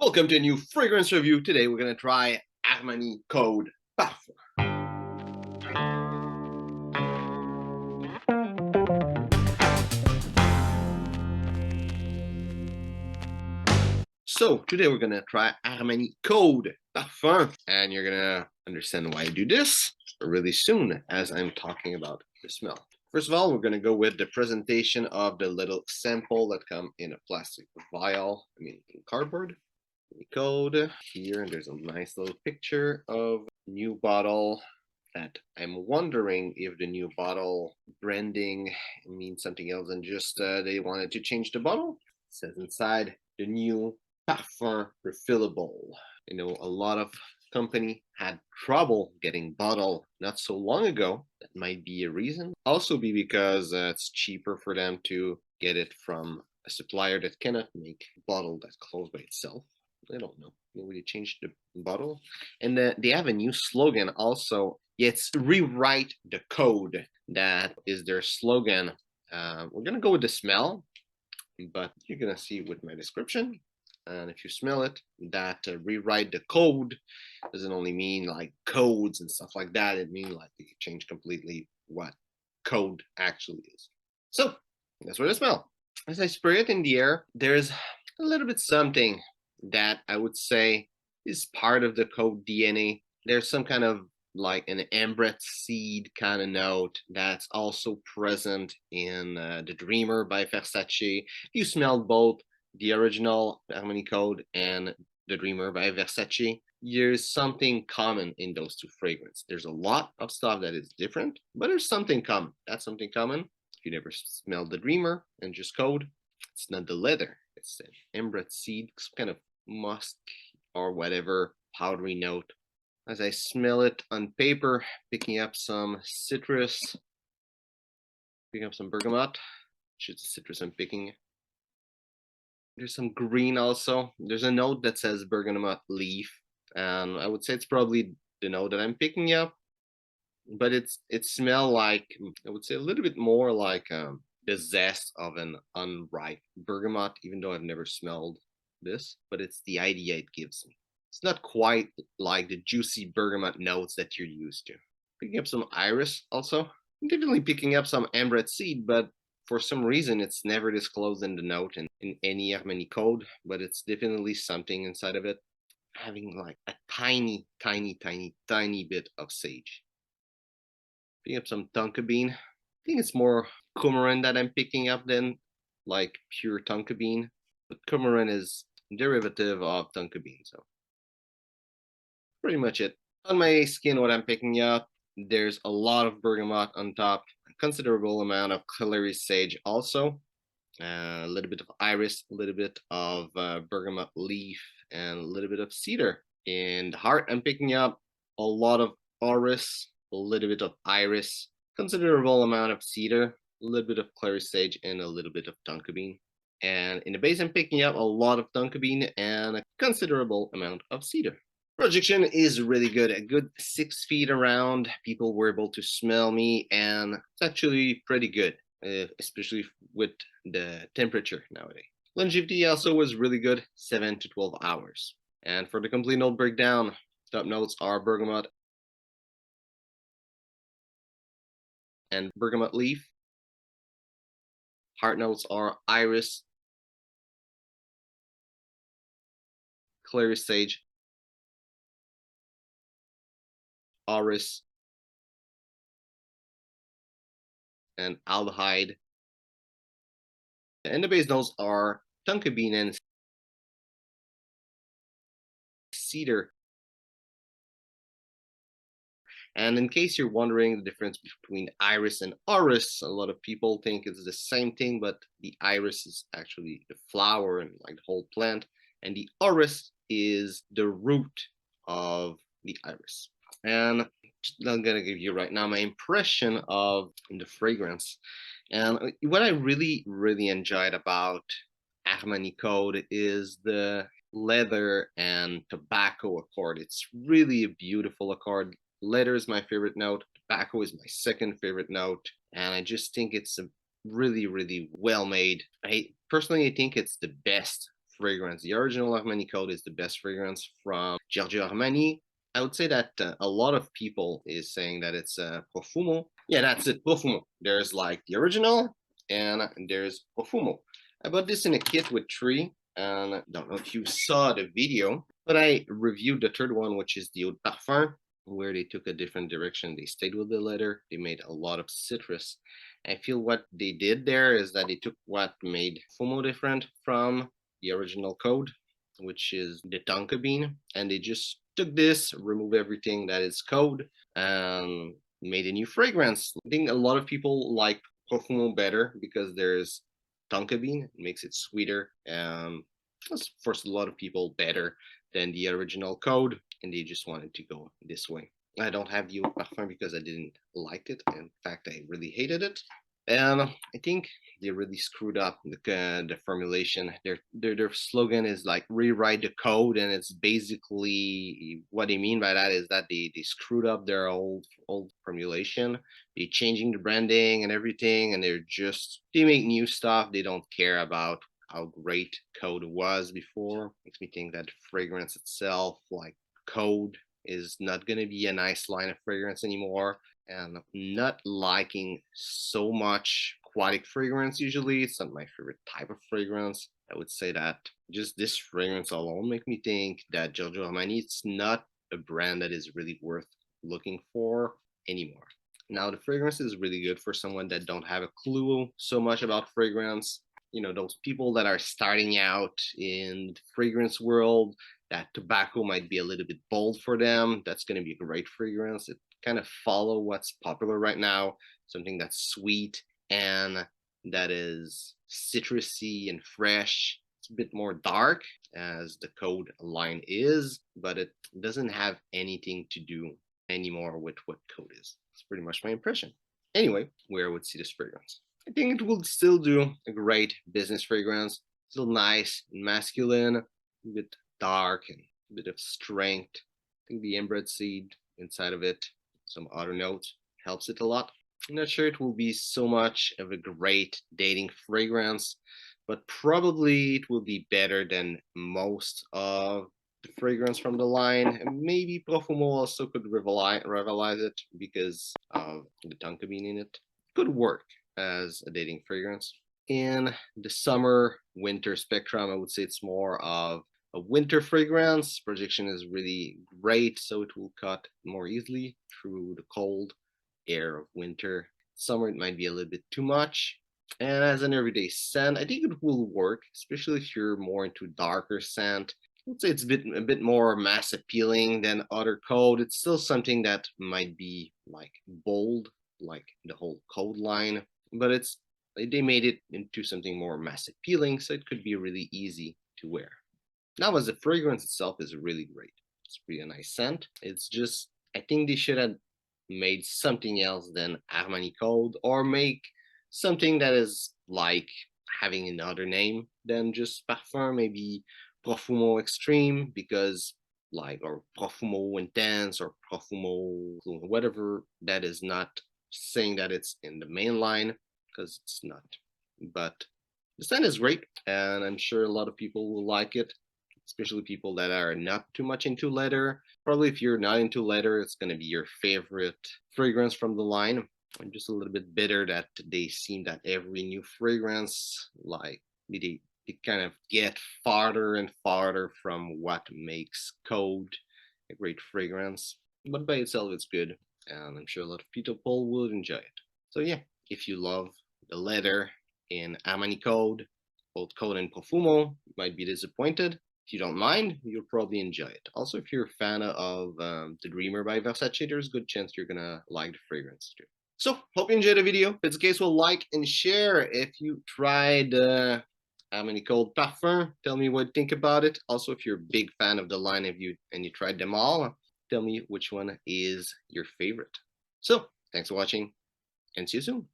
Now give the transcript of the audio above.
Welcome to a new fragrance review. Today we're going to try Armani Code Parfum. So today we're going to try Armani Code Parfum, and you're going to understand why I do this really soon as I'm talking about the smell. First of all, we're going to go with the presentation of the little sample that come in a plastic vial, in cardboard. Code here, and there's a nice little picture of new bottle that I'm wondering if the new bottle branding means something else than just they wanted to change the bottle. It says inside the new Parfum refillable. A lot of company had trouble getting bottle not so long ago. That might be a reason. Also be because it's cheaper for them to get it from a supplier that cannot make a bottle that close by itself. I don't know. Maybe they changed the bottle. And they have a new slogan also. It's rewrite the code. That is their slogan. We're going to go with the smell, but you're going to see with my description. And if you smell it, that rewrite the code doesn't only mean like codes and stuff like that. It means like you change completely what code actually is. So that's what I smell. As I spray it in the air, there's a little bit something that I would say is part of the code DNA. There's some kind of like an amber seed kind of note that's also present in the Dreamer by Versace. You smell both the original Armani Code and the Dreamer by Versace. There's something common in those two fragrances. There's a lot of stuff that is different, but there's something common. That's something common. If you never smelled the Dreamer and just Code, it's not the leather. It's an amber seed, some kind of musk or whatever powdery note. As I smell it on paper, picking up some citrus, picking up some bergamot, which is the citrus I'm picking. There's some green also. There's a note that says bergamot leaf, and I would say it's probably the note that I'm picking up, but it smells like, I would say a little bit more like the zest of an unripe bergamot, even though I've never smelled this, but it's the idea it gives me. It's not quite like the juicy bergamot notes that you're used to. Picking up some iris also. I'm definitely picking up some amber seed, but for some reason it's never disclosed in the note in any Armani Code, but it's definitely something inside of it. Having like a tiny bit of sage. Picking up some tonka bean. I think it's more coumarin that I'm picking up than like pure tonka bean, but coumarin is derivative of tonka bean, so pretty much it. On my skin, what I'm picking up, there's a lot of bergamot on top, a considerable amount of clary sage also, a little bit of iris, a little bit of bergamot leaf, and a little bit of cedar. In the heart, I'm picking up a lot of orris, a little bit of iris, considerable amount of cedar, a little bit of clary sage, and a little bit of tonka bean. And in the base, I'm picking up a lot of tonka bean and a considerable amount of cedar. Projection is really good. A good 6 feet around, people were able to smell me, and it's actually pretty good, especially with the temperature nowadays. Longevity also was really good, 7 to 12 hours. And for the complete note breakdown, top notes are bergamot and bergamot leaf. Heart notes are iris, clary sage, orris, and aldehyde. And the base notes are tonka bean and cedar. And in case you're wondering the difference between iris and orris, a lot of people think it's the same thing, but the iris is actually the flower and like the whole plant, and the orris is the root of the iris. And I'm gonna give you right now my impression of the fragrance. And what I really enjoyed about Armani Code is the leather and tobacco accord. It's really a beautiful accord. Leather is my favorite note. Tobacco is my second favorite note. And I just think it's a really well made. I personally think it's the best fragrance. The original Armani Code is the best fragrance from Giorgio Armani. I would say that a lot of people is saying that it's Profumo. Yeah, that's it, Profumo. There's like the original and there's Profumo. I bought this in a kit with 3, and I don't know if you saw the video, but I reviewed the third one, which is the Parfum, where they took a different direction. They stayed with the leather. They made a lot of citrus. I feel what they did there is that they took what made Fumo different from the original Code, which is the tonka bean, and they just took this, removed everything that is Code, and made a new fragrance. I think a lot of people like Profumo better because there's tonka bean. It makes it sweeter. That's for a lot of people better than the original Code, and they just wanted to go this way. I don't have the Parfum because I didn't like it. In fact, I really hated it. And I think they really screwed up the formulation. Their slogan is like rewrite the code, and it's basically what they mean by that is that they screwed up their old formulation. They're changing the branding and everything, and they make new stuff. They don't care about how great Code was before. Makes me think that fragrance itself, like Code, is not going to be a nice line of fragrance anymore. And not liking so much aquatic fragrance usually. It's not my favorite type of fragrance. I would say that just this fragrance alone make me think that Giorgio Armani, it's not a brand that is really worth looking for anymore. Now, the fragrance is really good for someone that don't have a clue so much about fragrance. You know, those people that are starting out in the fragrance world, that tobacco might be a little bit bold for them. That's going to be a great fragrance. It kind of follow what's popular right now, something that's sweet and that is citrusy and fresh. It's a bit more dark as the Code line is, but it doesn't have anything to do anymore with what Code is. It's pretty much my impression. Anyway, where I would see this fragrance, I think it will still do a great business fragrance. Still nice and masculine, a bit dark and a bit of strength. I think the inbred seed inside of it, some other notes, helps it a lot. I'm not sure it will be so much of a great dating fragrance, but probably it will be better than most of the fragrance from the line. And maybe Profumo also could rivalize it because of the tonka bean in it. Could work as a dating fragrance. In the summer winter spectrum, I would say it's more of a winter fragrance. Projection is really great, so it will cut more easily through the cold air of winter. Summer, it might be a little bit too much. And as an everyday scent, I think it will work, especially if you're more into darker scent. I would say it's a bit more mass appealing than other Code. It's still something that might be like bold, like the whole Code line, but they made it into something more mass appealing, so it could be really easy to wear. Now, as the fragrance itself is really great. It's really a nice scent. It's just, I think they should have made something else than Armani Code, or make something that is like having another name than just Parfum, maybe Profumo Extreme, because like, or Profumo Intense, or Profumo whatever, that is not saying that it's in the main line, because it's not. But the scent is great, and I'm sure a lot of people will like it, especially people that are not too much into leather. Probably if you're not into leather, it's going to be your favorite fragrance from the line. I'm just a little bit bitter that they seem that every new fragrance, like they kind of get farther and farther from what makes Code a great fragrance. But by itself, it's good, and I'm sure a lot of people will enjoy it. So yeah, if you love the leather in Armani Code, both Code and Profumo, you might be disappointed. If you don't mind, you'll probably enjoy it. Also, if you're a fan of The Dreamer by Versace, there's a good chance you're gonna like the fragrance too. So, hope you enjoyed the video. If it's the case, well, like and share. If you tried Armani Code Parfum, tell me what you think about it. Also, if you're a big fan of the line and you tried them all, tell me which one is your favorite. So, thanks for watching, and see you soon.